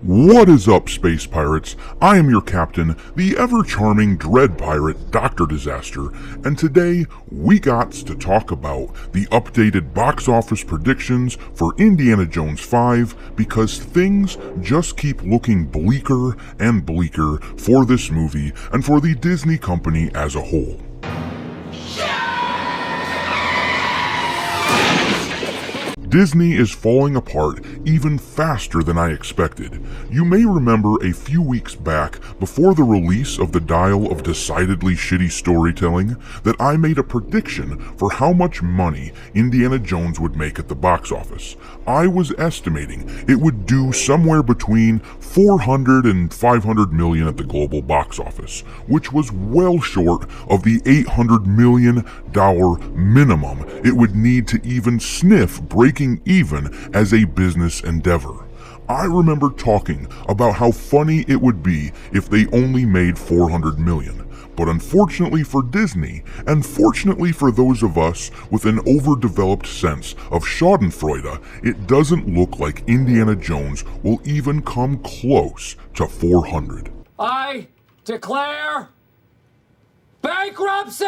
What is up, space pirates? I am your captain, the ever-charming dread pirate, Dr. Disaster, and today we got to talk about the updated box office predictions for Indiana Jones 5 because things just keep looking bleaker and bleaker for this movie and for the Disney company as a whole. Disney is falling apart even faster than I expected. You may remember a few weeks back, before the release of the Dial of Decidedly Shitty Storytelling, that I made a prediction for how much money Indiana Jones would make at the box office. I was estimating it would do somewhere between 400 and 500 million at the global box office, which was well short of the $800 million minimum it would need to even sniff breaking even as a business endeavor. I remember talking about how funny it would be if they only made 400 million. But unfortunately for Disney, and fortunately for those of us with an overdeveloped sense of schadenfreude, it doesn't look like Indiana Jones will even come close to 400. I declare bankruptcy!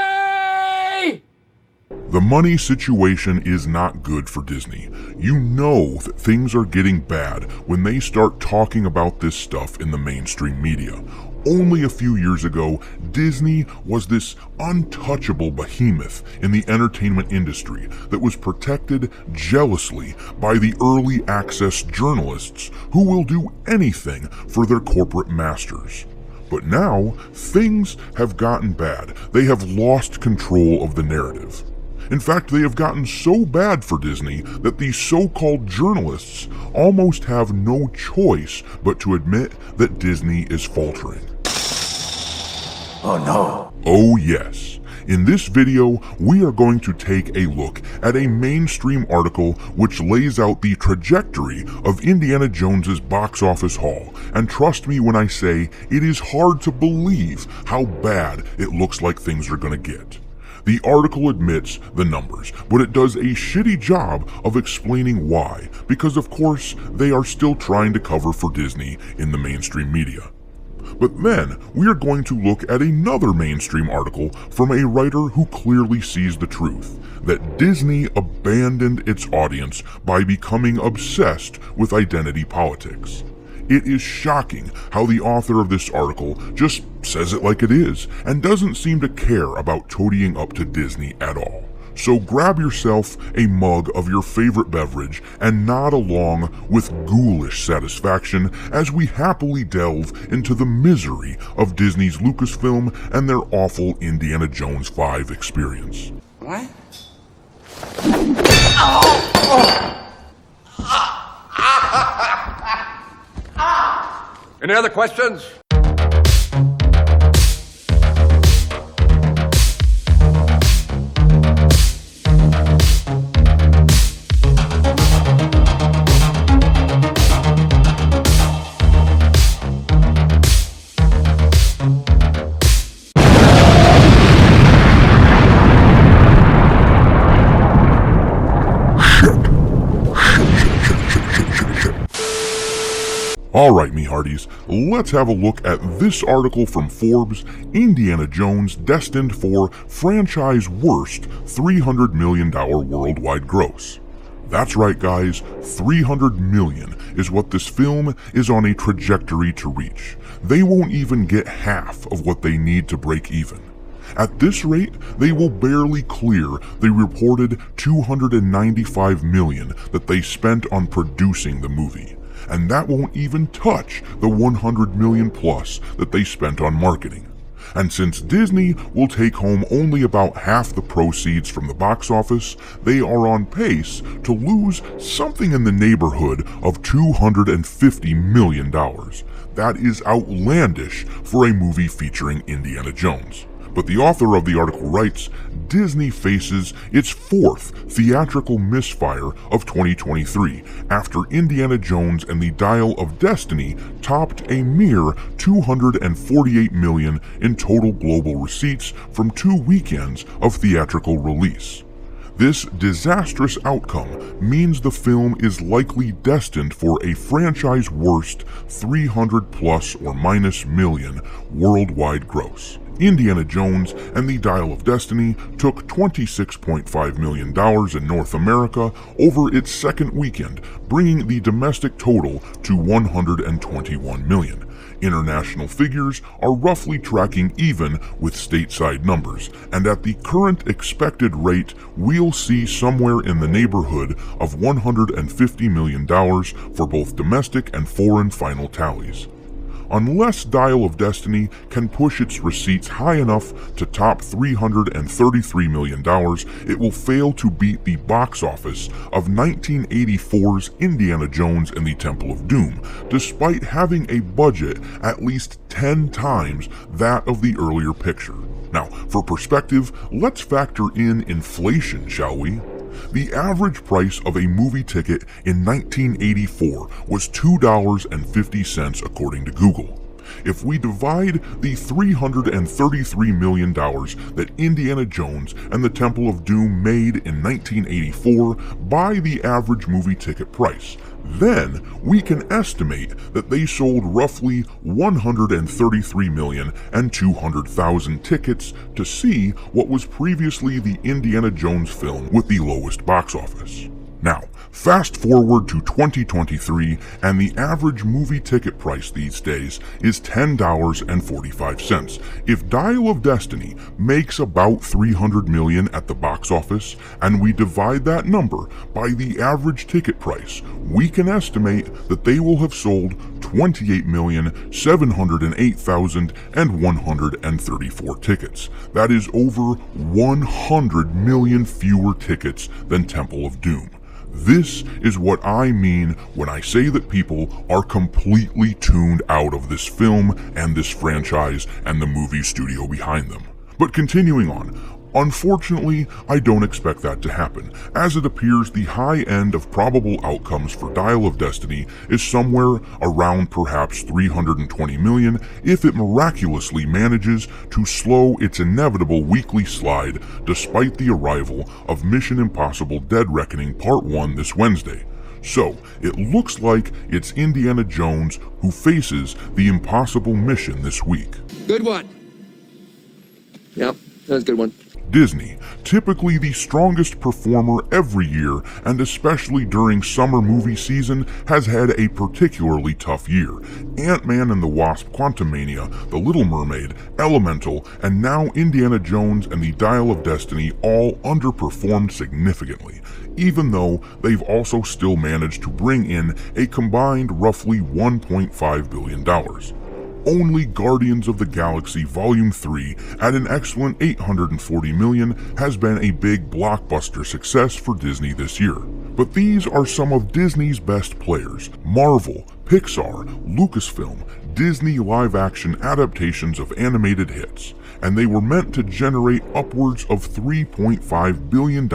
The money situation is not good for Disney. You know that things are getting bad when they start talking about this stuff in the mainstream media. Only a few years ago, Disney was this untouchable behemoth in the entertainment industry that was protected jealously by the early access journalists who will do anything for their corporate masters. But now, things have gotten bad. They have lost control of the narrative. In fact, they have gotten so bad for Disney that these so-called journalists almost have no choice but to admit that Disney is faltering. Oh no. Oh yes. In this video, we are going to take a look at a mainstream article which lays out the trajectory of Indiana Jones's box office haul, and trust me when I say it is hard to believe how bad it looks like things are gonna get. The article admits the numbers, but it does a shitty job of explaining why, because of course they are still trying to cover for Disney in the mainstream media. But then, we are going to look at another mainstream article from a writer who clearly sees the truth, that Disney abandoned its audience by becoming obsessed with identity politics. It is shocking how the author of this article just says it like it is, and doesn't seem to care about toadying up to Disney at all. So grab yourself a mug of your favorite beverage and nod along with ghoulish satisfaction as we happily delve into the misery of Disney's Lucasfilm and their awful Indiana Jones 5 experience. What? Any other questions? Alright, me hearties, let's have a look at this article from Forbes, Indiana Jones destined for franchise worst $300 million worldwide gross. That's right guys, 300 million is what this film is on a trajectory to reach. They won't even get half of what they need to break even. At this rate, they will barely clear the reported $295 million that they spent on producing the movie. And that won't even touch the $100 million plus that they spent on marketing. And since Disney will take home only about half the proceeds from the box office, they are on pace to lose something in the neighborhood of $250 million. That is outlandish for a movie featuring Indiana Jones. But the author of the article writes, Disney faces its fourth theatrical misfire of 2023 after Indiana Jones and the Dial of Destiny topped a mere $248 million in total global receipts from 2 weekends of theatrical release. This disastrous outcome means the film is likely destined for a franchise worst 300 plus or minus million worldwide gross. Indiana Jones and the Dial of Destiny took $26.5 million in North America over its second weekend, bringing the domestic total to $121 million. International figures are roughly tracking even with stateside numbers, and at the current expected rate, we'll see somewhere in the neighborhood of $150 million for both domestic and foreign final tallies. Unless Dial of Destiny can push its receipts high enough to top $333 million, it will fail to beat the box office of 1984's Indiana Jones and the Temple of Doom, despite having a budget at least 10 times that of the earlier picture. Now, for perspective, let's factor in inflation, shall we? The average price of a movie ticket in 1984 was $2.50 according to Google. If we divide the $333 million that Indiana Jones and the Temple of Doom made in 1984 by the average movie ticket price, then we can estimate that they sold roughly 133,200,000 tickets to see what was previously the Indiana Jones film with the lowest box office. Now, fast forward to 2023, and the average movie ticket price these days is $10.45. If Dial of Destiny makes about $300 million at the box office, and we divide that number by the average ticket price, we can estimate that they will have sold 28,708,134 tickets. That is over 100 million fewer tickets than Temple of Doom. This is what I mean when I say that people are completely tuned out of this film and this franchise and the movie studio behind them. But continuing on, unfortunately, I don't expect that to happen, as it appears the high end of probable outcomes for Dial of Destiny is somewhere around perhaps 320 million if it miraculously manages to slow its inevitable weekly slide despite the arrival of Mission Impossible Dead Reckoning Part 1 this Wednesday. So, it looks like it's Indiana Jones who faces the impossible mission this week. Good one. Yep, that was a good one. Disney, typically the strongest performer every year and especially during summer movie season, has had a particularly tough year. Ant-Man and the Wasp: Quantumania, The Little Mermaid, Elemental, and now Indiana Jones and the Dial of Destiny all underperformed significantly, even though they've also still managed to bring in a combined roughly $1.5 billion. Only Guardians of the Galaxy Volume 3 at an excellent $840 million has been a big blockbuster success for Disney this year. But these are some of Disney's best players: Marvel, Pixar, Lucasfilm, Disney live-action adaptations of animated hits, and they were meant to generate upwards of $3.5 billion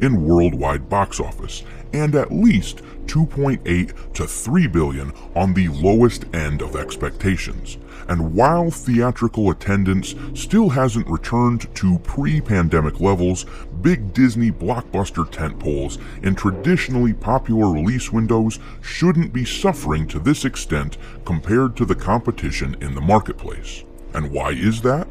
in worldwide box office, and at least $2.8 to $3 billion on the lowest end of expectations. And while theatrical attendance still hasn't returned to pre-pandemic levels, big Disney blockbuster tentpoles in traditionally popular release windows shouldn't be suffering to this extent compared to the competition in the marketplace. And why is that?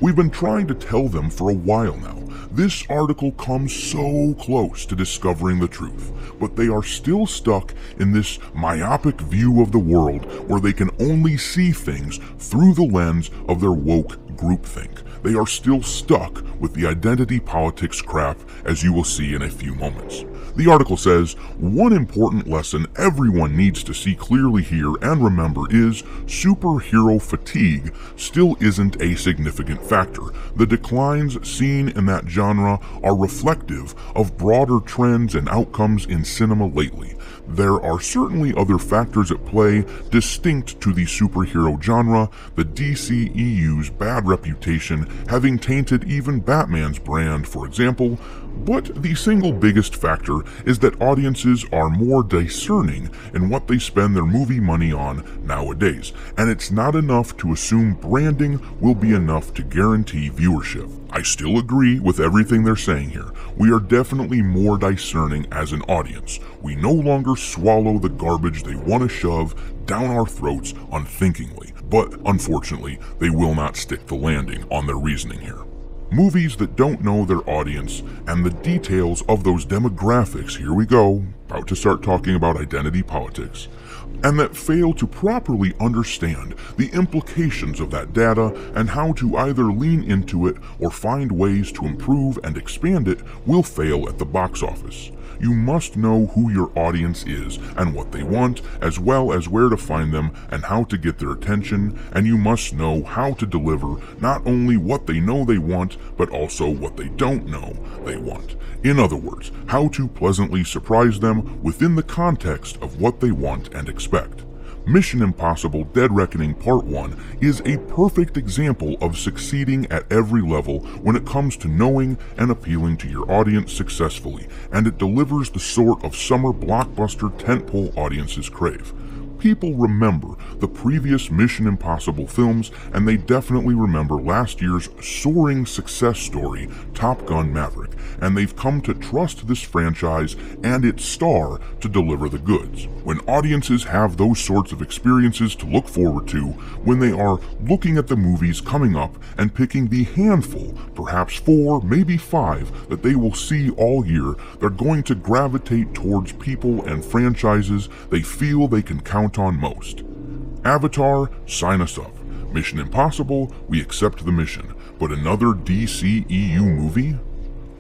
We've been trying to tell them for a while now. This article comes so close to discovering the truth, but they are still stuck in this myopic view of the world where they can only see things through the lens of their woke groupthink. They are still stuck with the identity politics crap, as you will see in a few moments. The article says, one important lesson everyone needs to see clearly here and remember is superhero fatigue still isn't a significant factor. The declines seen in that genre are reflective of broader trends and outcomes in cinema lately. There are certainly other factors at play distinct to the superhero genre, the DCEU's bad reputation having tainted even Batman's brand, for example, But the single biggest factor is that audiences are more discerning in what they spend their movie money on nowadays, and it's not enough to assume branding will be enough to guarantee viewership. I still agree with everything they're saying here. We are definitely more discerning as an audience. We no longer swallow the garbage they want to shove down our throats unthinkingly, but unfortunately, they will not stick the landing on their reasoning here. Movies that don't know their audience and the details of those demographics, here we go, about to start talking about identity politics, and that fail to properly understand the implications of that data and how to either lean into it or find ways to improve and expand it will fail at the box office. You must know who your audience is and what they want, as well as where to find them and how to get their attention, and you must know how to deliver not only what they know they want, but also what they don't know they want. In other words, how to pleasantly surprise them within the context of what they want and expect. Mission Impossible: Dead Reckoning Part 1 is a perfect example of succeeding at every level when it comes to knowing and appealing to your audience successfully, and it delivers the sort of summer blockbuster tentpole audiences crave. People remember the previous Mission Impossible films, and they definitely remember last year's soaring success story, Top Gun: Maverick, and they've come to trust this franchise and its star to deliver the goods. When audiences have those sorts of experiences to look forward to, when they are looking at the movies coming up and picking the handful, perhaps 4, maybe 5, that they will see all year, they're going to gravitate towards people and franchises they feel they can count on most. Avatar, sign us up. Mission Impossible, we accept the mission. But another DCEU movie?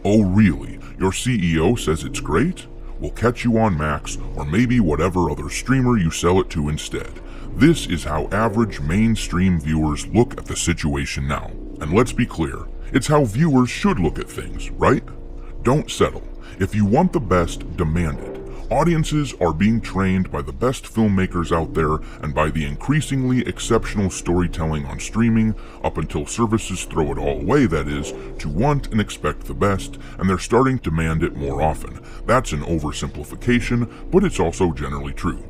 Oh really? Your CEO says it's great? We'll catch you on Max, or maybe whatever other streamer you sell it to instead. This is how average mainstream viewers look at the situation now. And let's be clear, it's how viewers should look at things, right? Don't settle. If you want the best, demand it. Audiences are being trained by the best filmmakers out there and by the increasingly exceptional storytelling on streaming, up until services throw it all away, that is, to want and expect the best, and they're starting to demand it more often. That's an oversimplification, but it's also generally true.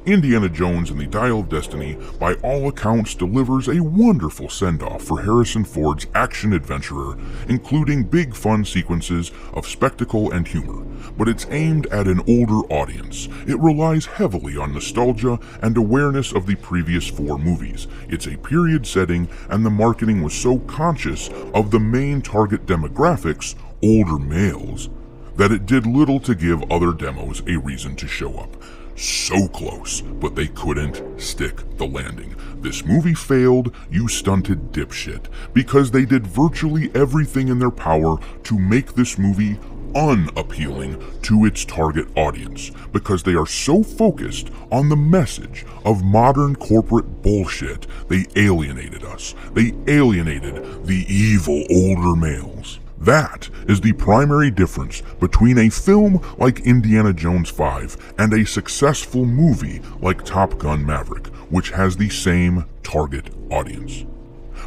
Indiana Jones and the Dial of Destiny, by all accounts, delivers a wonderful send-off for Harrison Ford's action-adventurer, including big fun sequences of spectacle and humor. But it's aimed at an older audience. It relies heavily on nostalgia and awareness of the previous 4 movies. It's a period setting, and the marketing was so conscious of the main target demographics, older males, that it did little to give other demos a reason to show up. So close, but they couldn't stick the landing. This movie failed, you stunted dipshit, because they did virtually everything in their power to make this movie unappealing to its target audience, because they are so focused on the message of modern corporate bullshit, they alienated us. They alienated the evil older males. That is the primary difference between a film like Indiana Jones 5 and a successful movie like Top Gun: Maverick, which has the same target audience.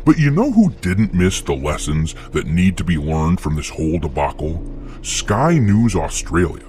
But you know who didn't miss the lessons that need to be learned from this whole debacle? Sky News Australia.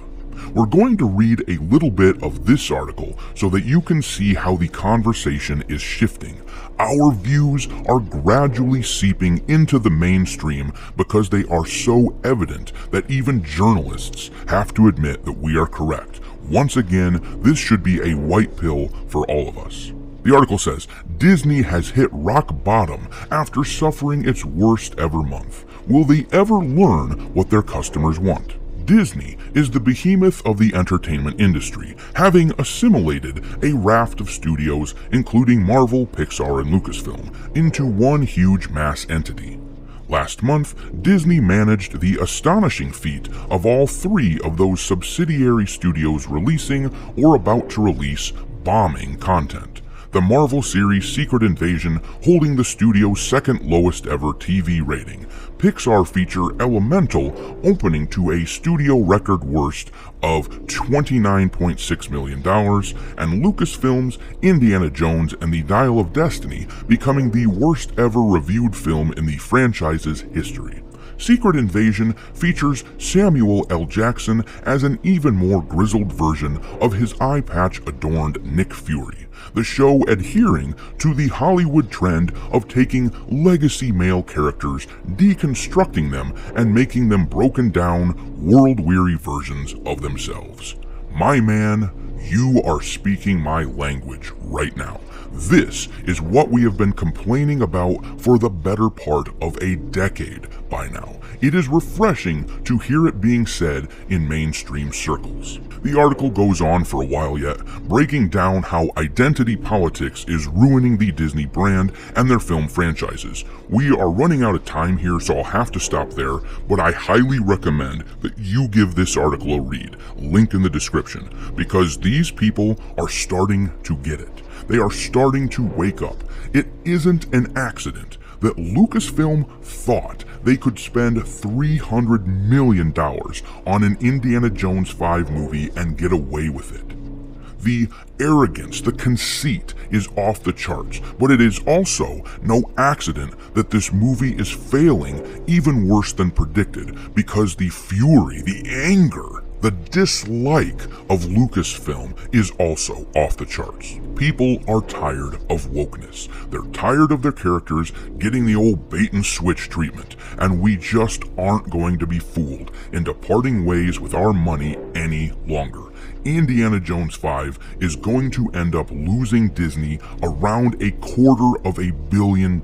We're going to read a little bit of this article so that you can see how the conversation is shifting. Our views are gradually seeping into the mainstream because they are so evident that even journalists have to admit that we are correct. Once again, this should be a white pill for all of us. The article says, Disney has hit rock bottom after suffering its worst ever month. Will they ever learn what their customers want? Disney is the behemoth of the entertainment industry, having assimilated a raft of studios, including Marvel, Pixar, and Lucasfilm, into one huge mass entity. Last month, Disney managed the astonishing feat of all 3 of those subsidiary studios releasing or about to release bombing content. The Marvel series Secret Invasion holding the studio's second lowest ever TV rating. Pixar feature Elemental opening to a studio record worst of $29.6 million, and Lucasfilm's Indiana Jones and the Dial of Destiny becoming the worst ever reviewed film in the franchise's history. Secret Invasion features Samuel L. Jackson as an even more grizzled version of his eye-patch-adorned Nick Fury, the show adhering to the Hollywood trend of taking legacy male characters, deconstructing them, and making them broken down, world-weary versions of themselves. My man, you are speaking my language right now. This is what we have been complaining about for the better part of a decade by now. It is refreshing to hear it being said in mainstream circles. The article goes on for a while yet, breaking down how identity politics is ruining the Disney brand and their film franchises. We are running out of time here, so I'll have to stop there, but I highly recommend that you give this article a read, link in the description, because these people are starting to get it. They are starting to wake up. It isn't an accident that Lucasfilm thought they could spend $300 million on an Indiana Jones 5 movie and get away with it. The arrogance, the conceit is off the charts, but it is also no accident that this movie is failing even worse than predicted, because the fury, the anger, the dislike of Lucasfilm is also off the charts. People are tired of wokeness. They're tired of their characters getting the old bait and switch treatment, and we just aren't going to be fooled into parting ways with our money any longer. Indiana Jones 5 is going to end up losing Disney around $250 million,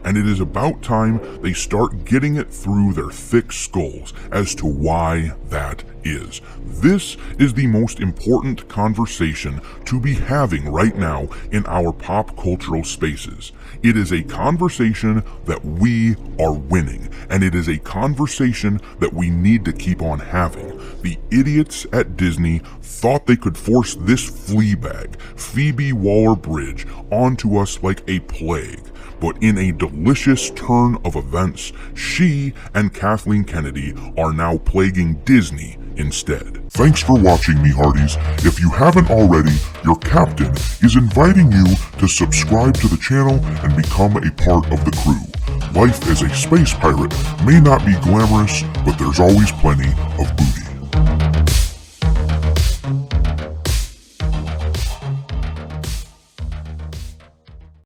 and it is about time they start getting it through their thick skulls as to why that is. This is the most important conversation to be having right now in our pop cultural spaces. It is a conversation that we are winning, and it is a conversation that we need to keep on having. The idiots at Disney thought they could force this fleabag, Phoebe Waller-Bridge, onto us like a plague. But in a delicious turn of events, she and Kathleen Kennedy are now plaguing Disney instead. Thanks for watching, me hearties. If you haven't already, your captain is inviting you to subscribe to the channel and become a part of the crew. Life as a space pirate may not be glamorous, but there's always plenty of booty.